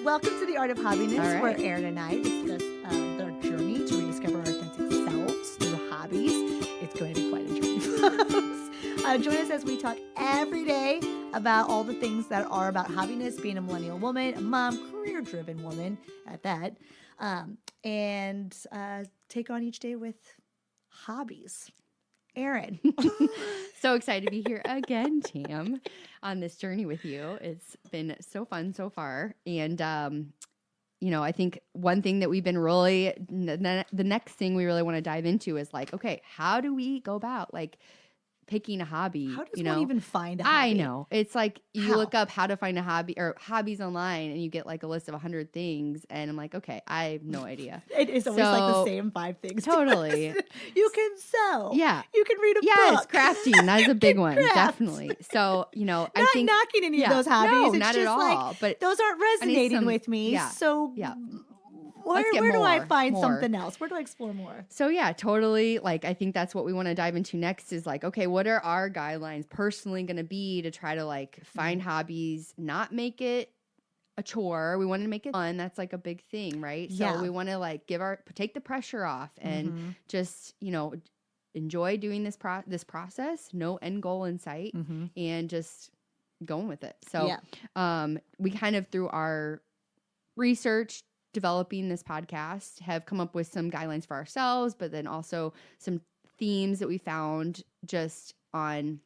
Welcome to the Art of Hobbiness, All right. where Erin and I discuss our journey to rediscover our authentic selves through hobbies. It's going to be quite a journey, folks. Join us as we talk every day about all the things that are about hobbiness, being a millennial woman, a mom, career-driven woman at that, and take on each day with hobbies. Erin. So excited to be here again, Tam, on this journey with you. It's been so fun so far. And, I think one thing that we've been really, the next thing we really want to dive into is like, okay, how do we go about like picking a hobby? How does one even find a hobby? I know. It's like you How? look up how to find a hobby or hobbies online and you get like a list of 100 things. And I'm like, okay, I have no idea. It is always like the same 5 things. Totally. You can sew. Yeah. You can read a Yes, book. crafting. That is a big one. craft. Definitely. So, Not I think knocking any of those hobbies. No, It's not just at all. like, But those aren't I need resonating some- with me. yeah, So yeah. where Let's get do I more, find more. something else? Where do I explore more? So yeah, totally. Like, I think that's what we want to dive into next is like, okay, what are our guidelines personally going to be to try to like find hobbies, not make it a chore. We want to make it fun. That's like a big thing, right? So Yeah. we want to like take the pressure off and Mhm. just, enjoy doing this process, no end goal in sight, Mhm. and just going with it. So Yeah. we kind of through our research developing this podcast have come up with some guidelines for ourselves, but then also some themes that we found just on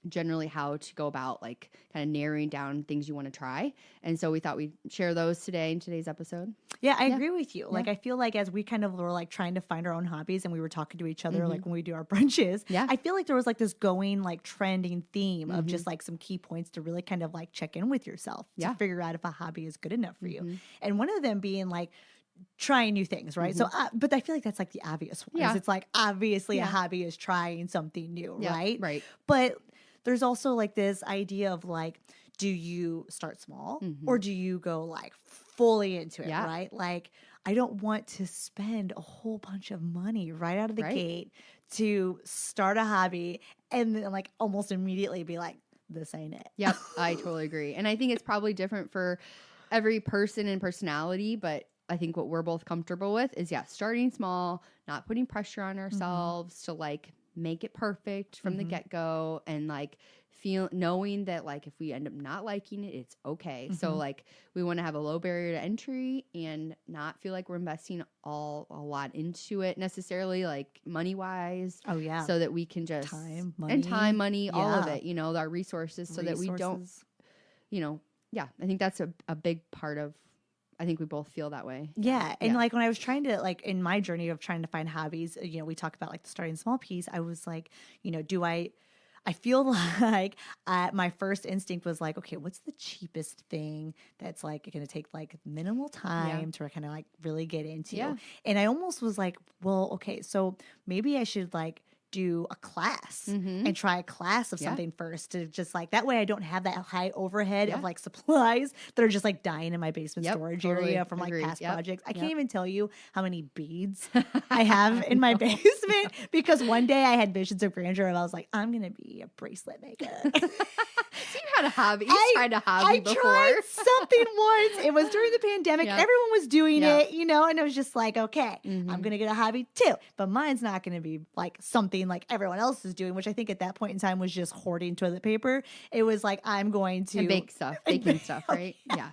generally how to go about like kind of narrowing down things you want to try. And so we thought we'd share those today in today's episode. Yeah, I Yeah. agree with you. Like, Yeah. I feel like as we kind of were like trying to find our own hobbies and we were talking to each other, Mhm. like when we do our brunches, Yeah. I feel like there was like this going like trending theme of Mhm. just like some key points to really kind of like check in with yourself Yeah. to figure out if a hobby is good enough for you. Mhm. And one of them being like trying new things, right? So, but I feel like that's like the obvious one. Yeah. It's like obviously a Yeah. hobby is trying something new, Yeah, right? right. But there's also like this idea of like, do you start small or do you go like fully into it, Yeah. right? Like, I don't want to spend a whole bunch of money right out of the Right. gate to start a hobby and then like almost immediately be like, this ain't it. Yep, I totally agree. And I think it's probably different for every person and personality, but I think what we're both comfortable with is, starting small, not putting pressure on ourselves to like make it perfect from the get-go and like knowing that like if we end up not liking it, it's okay. So like we want to have a low barrier to entry and not feel like we're investing a lot into it necessarily, like money wise. Oh yeah. So that we can just Time, money, all of Yeah. it, our resources so that we don't, Resources. I think that's a big part of, I think we both feel that way. Yeah. And Yeah. like when I was trying to like in my journey of trying to find hobbies, we talk about like the starting small piece. I was like, I feel like my first instinct was like, okay, what's the cheapest thing that's like going to take like minimal time to kind of like really get into? Yeah. And I almost was like, well, okay, so maybe I should like do a class and try a class of Yeah. something first to just like that way I don't have that high overhead Yeah. of like supplies that are just like dying in my basement Yep, storage totally. area from like Agreed. past Yep. projects. I Yep. can't even tell you how many beads I have in my basement because one day I had visions of grandeur and I was like, I'm gonna be a bracelet maker. So you had a hobby. You tried a hobby I before. tried something once. It was during the pandemic. Yeah. Everyone was doing Yeah. it, and I was just like, okay, Mhm. I'm going to get a hobby too. But mine's not going to be like something like everyone else is doing, which I think at that point in time was just hoarding toilet paper. It was like, I'm going to And bake stuff, baking stuff, right? Yeah.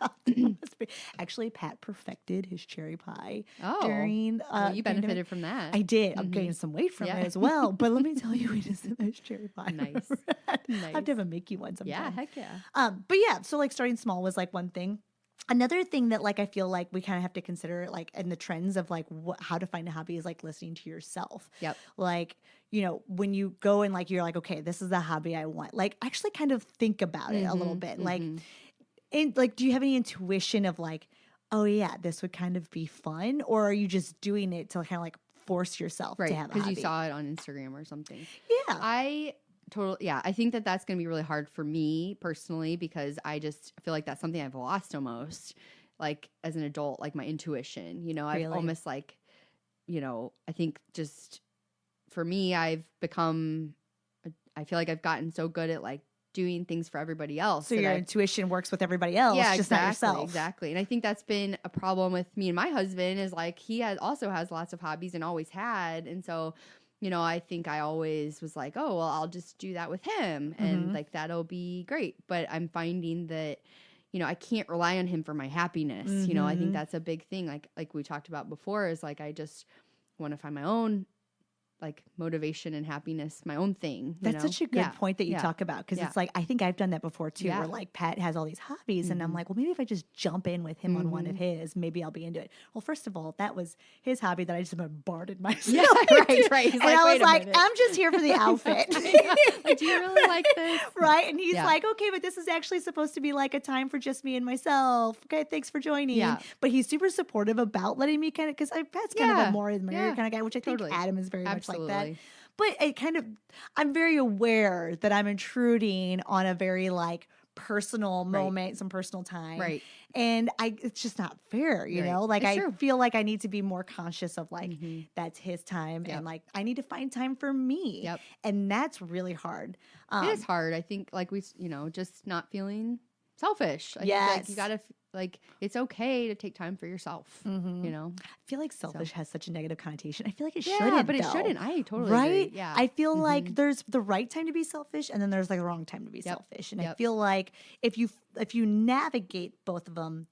Actually, Pat perfected his cherry pie Oh, during. well, you pandemic. benefited from that. I did. I'm gaining some weight from Yeah. it as well. But let me tell you, it is a nice cherry pie. Nice. I have to have a Mickey one sometime. Yeah, heck yeah. But yeah, so like starting small was like one thing. Another thing that like I feel like we kind of have to consider like in the trends of like how to find a hobby is like listening to yourself. Yep. Like, when you go and like you're like, okay, this is the hobby I want. Like actually kind of think about it a little bit. Like, and like, do you have any intuition of like, oh yeah, this would kind of be fun, or are you just doing it to kind of like force yourself Right, to have a because hobby? you saw it on Instagram or something. Yeah. I think that's going to be really hard for me personally because I just feel like that's something I've lost almost, like as an adult, like my intuition. I've Really? almost like, I think just for me, I feel like I've gotten so good at like doing things for everybody else. So your intuition works with everybody else, just not yourself. Exactly. And I think that's been a problem with me and my husband is like he also has lots of hobbies and always had. And so, you know, I think I always was like, oh, well, I'll just do that with him and like that'll be great. But I'm finding that, you know, I can't rely on him for my happiness. You know, I think that's a big thing. Like we talked about before is like I just want to find my own like motivation and happiness, my own thing. That's such a good point that you talk about because it's like I think I've done that before too, where like Pat has all these hobbies and I'm like, well, maybe if I just jump in with him on one of his, maybe I'll be into it. Well, first of all, that was his hobby that I just bombarded myself. Yeah, right. He's and I was like, I'm just here for the outfit. Like, do you really like this? Right. And he's like, okay, but this is actually supposed to be like a time for just me and myself. Okay, thanks for joining. Yeah. But he's super supportive about letting me kind of, because Pat's kind of a more admirer kind of guy, which I think Adam is very much like that. But it kind of, I'm very aware that I'm intruding on a very like personal moment, some personal time. Right. And it's just not fair, you know? Like I feel like I need to be more conscious of like, that's his time. And like, I need to find time for me. Yep. And that's really hard. It is hard. I think like you know, just not feeling selfish. I think like you gotta like it's okay to take time for yourself. You know, I feel like selfish has such a negative connotation. I feel like it shouldn't, but it shouldn't. I totally agree. Yeah, I feel like there's the right time to be selfish, and then there's like the wrong time to be selfish. And I feel like if you navigate both of them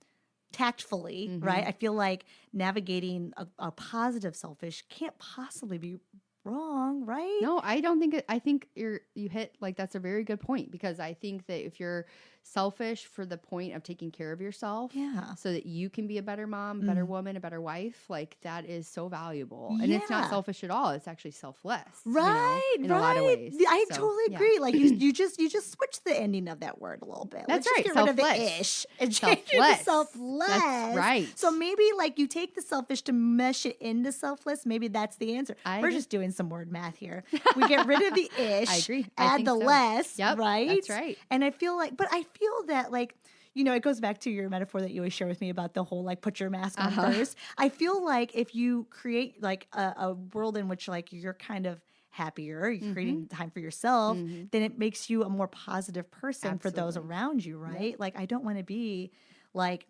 tactfully, right? I feel like navigating a positive selfish can't possibly be wrong, right? No, I don't think it. I think you hit like that's a very good point because I think that if you're selfish for the point of taking care of yourself, so that you can be a better mom, a better woman, a better wife, like that is so valuable. And it's not selfish at all. It's actually selfless, right? You know, in a lot of ways. I totally agree. Like you just switch the ending of that word a little bit. That's Let's just get rid of the ish and change it to selfless. That's right. So maybe like you take the selfish to mesh it into selfless. Maybe that's the answer. We're just doing some word math here. We get rid of the ish. I agree. Add the less. Yep, right. That's right. And I feel like, but I feel that like, you know, it goes back to your metaphor that you always share with me about the whole like put your mask on first. I feel like if you create like a world in which like you're kind of happier, you're creating time for yourself, then it makes you a more positive person for those around you, right? Yeah. Like I don't want to be like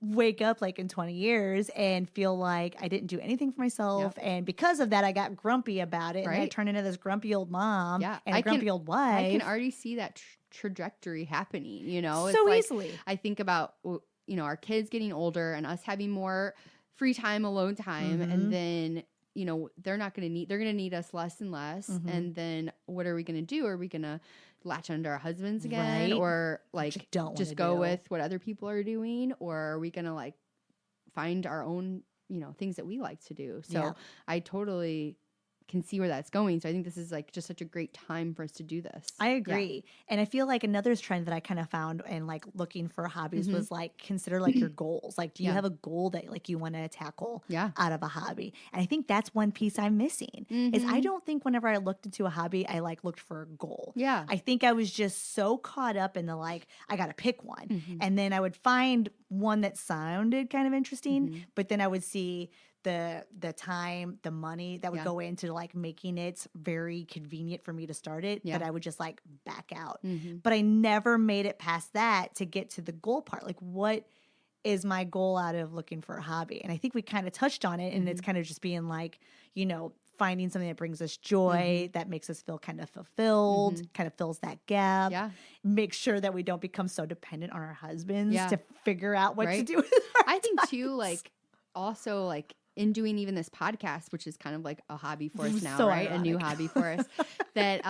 wake up like in 20 years and feel like I didn't do anything for myself. Yep. And because of that, I got grumpy about it. Right. And I turned into this grumpy old mom and a grumpy old wife. I can already see that trajectory happening, you know, so like, easily. I think about, you know, our kids getting older and us having more free time, alone time. And then, you know, they're going to need us less and less. And then what are we going to do? Are we going to latch onto our husbands again or like just go with what other people are doing? Or are we going to like find our own, you know, things that we like to do? So I totally can see where that's going. So I think this is like just such a great time for us to do this. I agree. And I feel like another trend that I kind of found and like looking for hobbies was like consider like your goals. Like do you have a goal that like you want to tackle out of a hobby? And I think that's one piece I'm missing is I don't think whenever I looked into a hobby, I like looked for a goal. Yeah. I think I was just so caught up in the like, I got to pick one. And then I would find one that sounded kind of interesting, but then I would see the time, the money that would go into like making it very convenient for me to start it, that I would just like back out. But I never made it past that to get to the goal part. Like what is my goal out of looking for a hobby? And I think we kind of touched on it and it's kind of just being like, you know, finding something that brings us joy, that makes us feel kind of fulfilled, kind of fills that gap. Yeah. Make sure that we don't become so dependent on our husbands to figure out what to do with our I think too, like also like in doing even this podcast, which is kind of like a hobby for us now, right? Ironic. A new hobby for us that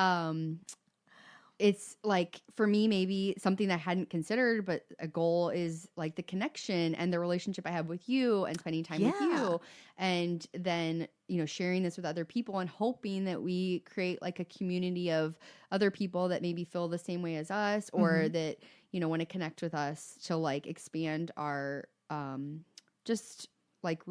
it's like for me maybe something that I hadn't considered, but a goal is like the connection and the relationship I have with you and spending time with you. And then, you know, sharing this with other people and hoping that we create like a community of other people that maybe feel the same way as us or that, you know, want to connect with us to like expand our just like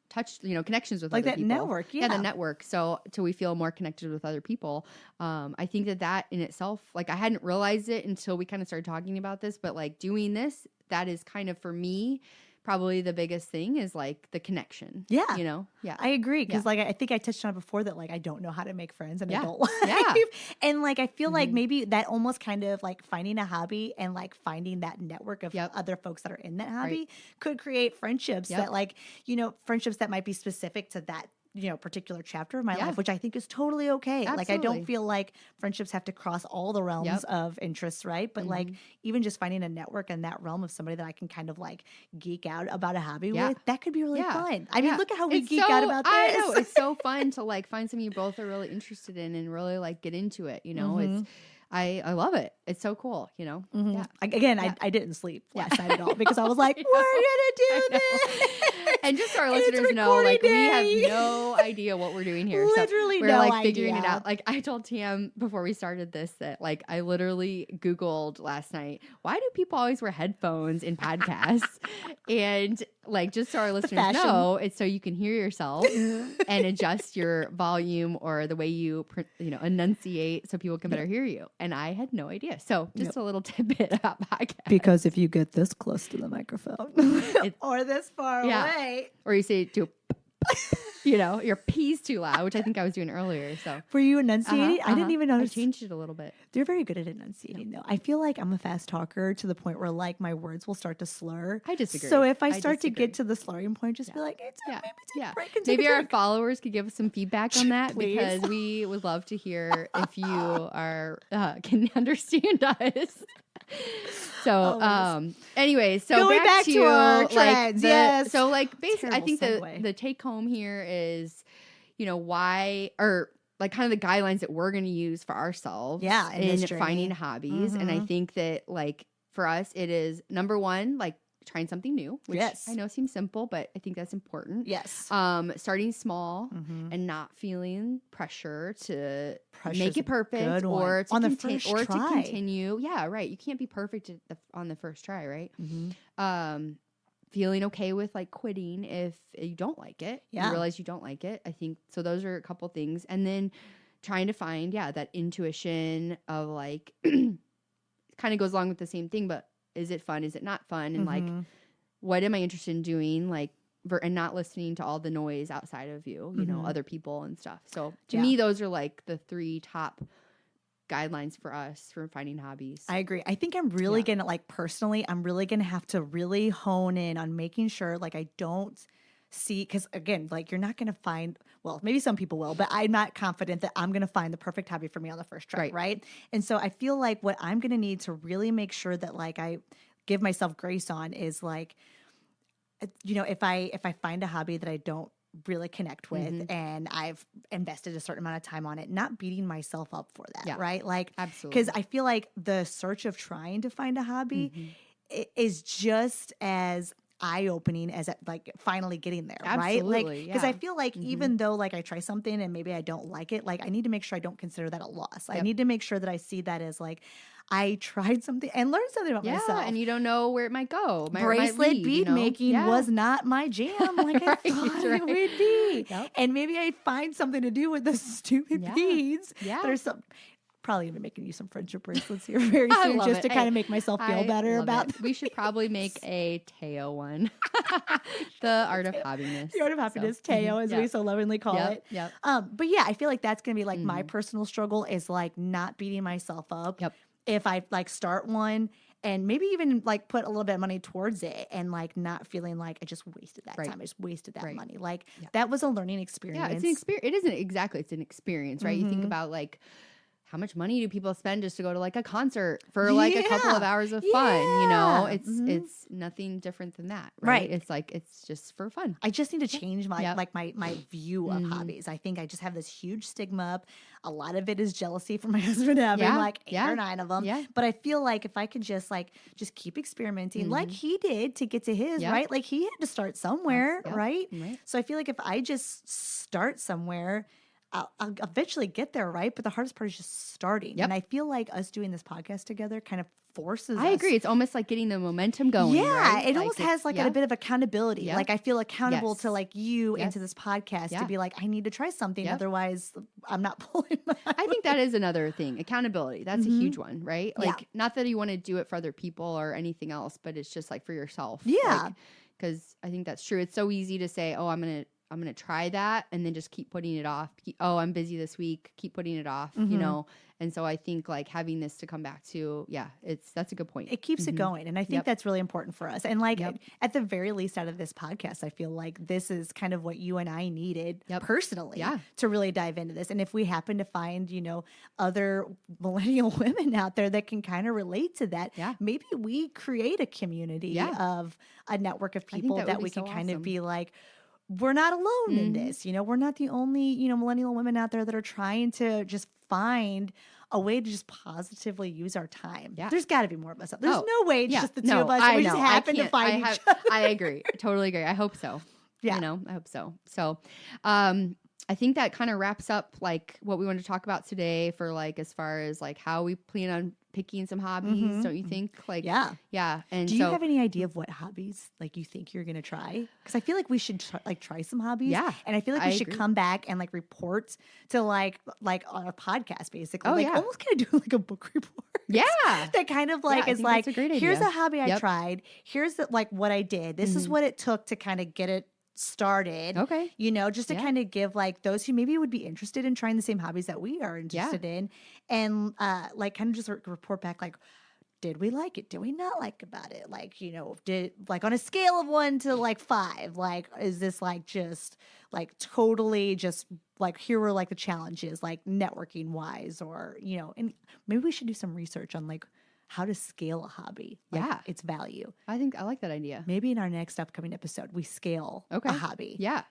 touch, you know, connections with like other that people. Network. Yeah, the network. So till we feel more connected with other people. I think that in itself, like I hadn't realized it until we kind of started talking about this, but like doing this, that is kind of for me probably the biggest thing is like the connection. Yeah. You know? Yeah. I agree. Because Yeah. like, I think I touched on it before that like, I don't know how to make friends in Yeah. adult life. Yeah. And like, I feel like Mhm. maybe that almost kind of like finding a hobby and like finding that network of Yep. other folks that are in that hobby Right. could create friendships Yep. that like, you know, friendships that might be specific to that, you know, particular chapter of my Yeah. life, which I think is totally okay. Like, I don't Absolutely. feel like friendships have to cross all the realms Yep. of interests, right? But like, Mhm. even just finding a network in that realm of somebody that I can kind of like geek out about a hobby Yeah. with, that could be really Yeah. fun. I mean, Yeah. look at how we It's geek out so- about I this. know. It's so fun to like find something you both are really interested in and really like get into it. You know, Mhm. it's, I love it. It's so cool, you know? Mhm. Yeah. Again, Yeah. I didn't sleep Yeah. last night at all because I was like, I we're know. gonna do I know. this. And just so our And it's listeners know, like, recording we have day. no idea what we're doing here. Literally so we're no like figuring it idea. out. Like, I told Tam before we started this that, like, I literally Googled last night, why do people always wear headphones in podcasts? And, like, just so our listeners fashion. know, it's so you can hear yourself and adjust your volume or the way you, enunciate so people can better hear you. And I had no idea. So just a little tidbit about podcasts. Because if you get this close to the microphone or this far Yeah. away, Or you say, do your P's too loud, which I think I was doing earlier. So were you enunciating? I didn't even I notice. changed it a little bit. They're very good at enunciating, though. I feel like I'm a fast talker to the point where like my words will start to slur. I disagree. So if I I start to disagree. get to the slurring point, just be like, it's Yeah. maybe take Yeah. a break and take Maybe a our drink. followers could give us some feedback on that Please. because we would love to hear if you are can understand us. So, Oh, anyways, so Going back to our like trends, yes. So, like, basically, I Terrible think segue. the take home here is, why or like kind of the guidelines that we're going to use for ourselves, Yeah, in in this journey. finding hobbies, and I Mhm. think that like for us, it is number one, like trying something new, which Yes. I know seems simple, but I think that's important. Yes. Starting small Mhm. and not feeling pressure to Pressure's make a it perfect good one. or to On the conti- first or try. to continue. Yeah, right. You can't be perfect on the first try, right? Mhm. Feeling okay with like quitting if you don't like it. Yeah. You realize you don't like it. I think so. Those are a couple things, and then trying to find that intuition of like kind of goes along with the same thing, but is it fun? Is it not fun? And like, Mhm. what am I interested in doing? Like, and not listening to all the noise outside of you, Mhm. other people and stuff. So to Yeah. me, those are like the 3 top guidelines for us for finding hobbies. I agree. I think I'm really Yeah. gonna like personally, I'm really gonna have to really hone in on making sure like I don't see because again, like you're not gonna find well, maybe some people will, but I'm not confident that I'm gonna find the perfect hobby for me on the first try, Right. right? And so I feel like what I'm gonna need to really make sure that like I give myself grace on is like if I find a hobby that I don't really connect with Mhm. and I've invested a certain amount of time on it, not beating myself up for that, Yeah. right? Like Absolutely. because I feel like the search of trying to find a hobby is just as eye-opening as like finally getting there, right? Like Absolutely, because I yeah. feel like even though like I try something and maybe I don't like it, like I need to make sure I don't consider that a loss. I Yep. need to make sure that I see that as like I tried something and learned something about Yeah, myself. and you don't know where it might go. Where it might Bracelet lead, bead making Yeah. was not my jam like Right, I thought right. it would be. Yep. And maybe I find something to do with the stupid Yeah. beads. Yeah. There's some probably gonna be making you some friendship bracelets here very I soon love just it. to kind Hey, of make myself feel I better love about it. We should probably make a Teo one. The art of happiness. the art of happiness, So, Teo, as we yep. so lovingly call Yep, it. yep. But yeah, I feel like that's gonna be like my Mhm. personal struggle is like not beating myself up. Yep. If I like start one and maybe even like put a little bit of money towards it and like not feeling like I just wasted that Right. time. I just wasted that Right. money. Like Yeah. that was a learning experience. Yeah, it's an experience. It isn't exactly. It's an experience, right? You think Mhm. about like how much money do people spend just to go to like a concert for like a couple of Yeah. hours of fun? You know, Yeah. Mhm. it's nothing different than that, Right. right? It's like it's just for fun. I just need to change my Yep. like my view of Mhm. hobbies. I think I just have this huge stigma up. A lot of it is jealousy from my husband having Yeah, like 8 yeah, or 9 of them. yeah. But I feel like if I could just keep experimenting like Mhm. he did to get to his, Yeah. right? Like he had to start somewhere, Yep. right? Right. So I feel like if I just start somewhere, I'll eventually get there, right? But the hardest part is just starting. Yep. And I feel like us doing this podcast together kind of forces I us. agree. It's almost like getting the momentum going. Yeah, right? it Like almost it's- has like yeah. a bit of accountability. Yeah. Like I feel accountable to Yes. like you and Yes. to this podcast to Yeah. be like, I need to try something. Yep. Otherwise, I'm not pulling my I think that is another thing. Accountability. That's Mhm. a huge one, right? Yeah. Like, not that you want to do it for other people or anything else, but it's just like for yourself. Yeah. Like, because I think that's true. It's so easy to say, oh, I'm gonna try that, and then just keep putting it off. Oh, I'm busy this week. Keep putting it off. You know. And so I think like having this to come back to, that's a good point. It keeps it going. And I think that's really important for us. And like at the very least out of this podcast, I feel like this is kind of what you and I needed personally to really dive into this. And if we happen to find, you know, other millennial women out there that can kind of relate to that, maybe we create a community of a network of people that we can kind of be like, we're not alone in this. You know, we're not the only, you know, millennial women out there that are trying to just find a way to just positively use our time. Yeah. There's got to be more of us. There's no way it's just the two of us. And we just happen to find each other. I agree. I totally agree. I hope so. Yeah. You know, I hope so. So, I think that kind of wraps up like what we want to talk about today for like as far as like how we plan on picking some hobbies, don't you think? Like, yeah. And do you have any idea of what hobbies like you think you're gonna try? Because I feel like we should try some hobbies. Yeah, and I feel like we should come back and like report to like on a podcast basically. Almost kind of do like a book report. Yeah, that kind of like is like here's a hobby I tried. Here's like what I did. This is what it took to kind of get it started. Okay. You know, just to kind of give like those who maybe would be interested in trying the same hobbies that we are interested in, and like kind of just report back like, did we like it? Did we not like about it? Like, you know, did like on a scale of 1 to like 5, like is this like just like totally just like here were like the challenges like networking wise, or you know, and maybe we should do some research on like how to scale a hobby, like its value. I think I like that idea. Maybe in our next upcoming episode, we scale a hobby. Yeah.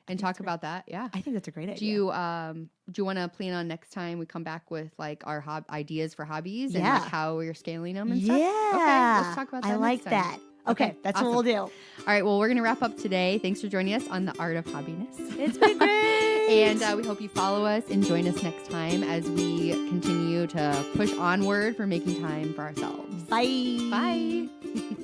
And talk about that. Yeah. I think that's a great idea. Do you want to plan on next time we come back with like our ideas for hobbies and like how we're scaling them and stuff? Yeah. Okay. Let's talk about that. I like that. Okay. That's awesome. What we'll do. All right. Well, we're going to wrap up today. Thanks for joining us on The Art of Hobbiness. It's been great. And we hope you follow us and join us next time as we continue to push onward for making time for ourselves. Bye. Bye.